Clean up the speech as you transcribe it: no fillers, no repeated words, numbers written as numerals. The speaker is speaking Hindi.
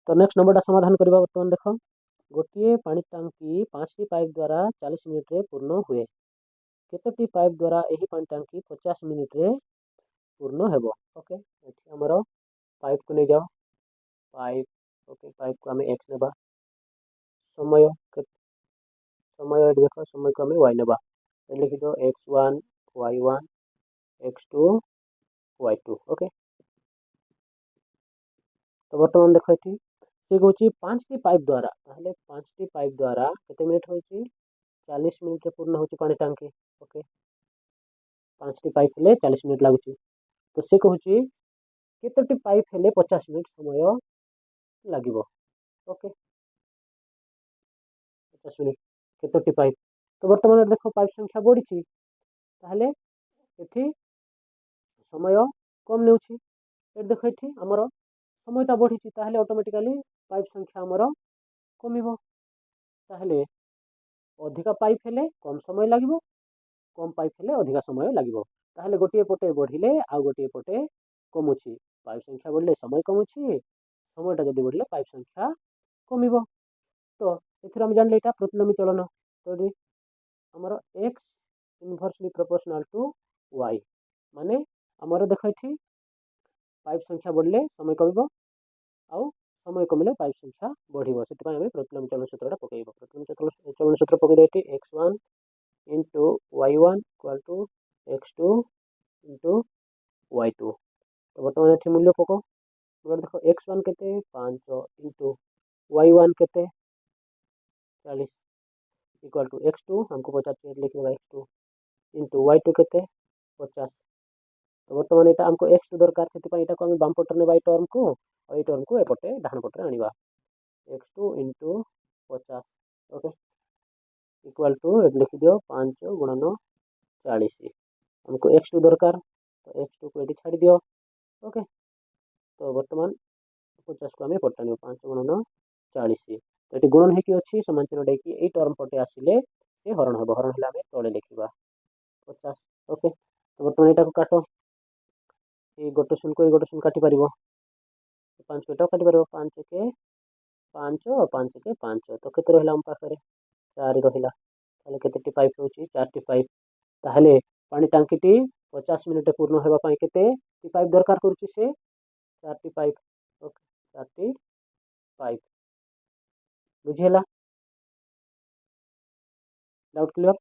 तो नेक्स्ट नंबरटा समाधान करबा बर्तमान देख गोटे पानी टांकी 5टी पाइप द्वारा 40 मिनिट रे पूर्ण हुए केतोटी पाइप द्वारा यही पानी टांकी 50 मिनिट रे पूर्ण हेबो। ओके एठी हमरो पाइप को नहीं जाओ पाइप ओके पाइप को हमें एक्स नेबा समय समय देखो समय को हमें वाई नेबा लिखि दो x1 y1 x2 y2 okay. तो बर्तमान देख ये से कौन 5टी पाइप द्वारा ताहले 5टी पाइप द्वारा केते मिनिट होची 40 मिनिट रे पूर्ण होची पानी टांकी। ओके 5टी पाइप हेले 40 मिनिट लागुची तो से कहूँ केतोटी पाइप हेले 50 मिनिट समय लागिबो। ओके 50 मिनिट केतोटी पाइप तो बर्तमान देखो पाइप संख्या बढ़ी ताहले एठी समय कम नेउछि ए देखो एठी हमरो সময়টা बढ़ी ताहले ऑटोमेटिकली पाइप संख्या हमरो कमिबो ताहले अधिका पाइप हेले कम समय लागिबो कम पाइप हेले अधिका समय लागिबो ताहले गोटिए पटे बढ़िले आ गोटिए पटे कमुछि पाइप संख्या बढ़ले समय कमुछि সময়টা जदि बढ़ले पाइप संख्या कमिबो। तो एथिरा हम जानले एटा प्रतिलोमी चलन तो हमरो x inversely proportional to y माने हमरो देखो एठी पाइप संख्या बढ़ले समय कमिबो आउ समय कमिले पाइप संख्या बढ़िबो से आम प्रतिलोमी चलन सूत्रटा पकेइबो प्रतिलोमी चलन सूत्र पकेइ एठी x1 into y1 equal to x2 into y2 तो बर्तमान एठी मूल्य पको देखो x1 केते 5 into y1 केते 40 इक्वल टू x2 हमको 50 लिख देबा x2 into y2 केते 50 तो बर्तमान एटा हमको x2 दरकार से एटा को हम बाम पटर ने बाई टर्म को और ए टर्म को एपटे डाहन पटर आनिबा x2 into 50 okay equal to लिख दियो 5 गुणन 40 हमको x2 दरकार तो x2 को एटी छाड़ी दियो। ओके तो बर्तमान 50 को हमें पटानी 5 गुणन 40 तो ये गुणन है अच्छी समान चिन्ह डेकी ए टर्म पटे आसिले से हरण हम हरण है तले लिखा 50। ओके तो बर्तमान यहाँ को काट ये गोटे शून को गोटे शून काटी पार 5 पेटा काटी पार 5 के 5 5 के 5 तो केते रहा आम पाखे 4 रहा केते पाइप हो 4टी पाइप ताहले पानी टांकी 50 मिनिट पूर्ण होगा केते पाइप दरकार करुच्ची से 4टी पाइप। ओके 4टी पाइप बुझीला डाउट क्लियर।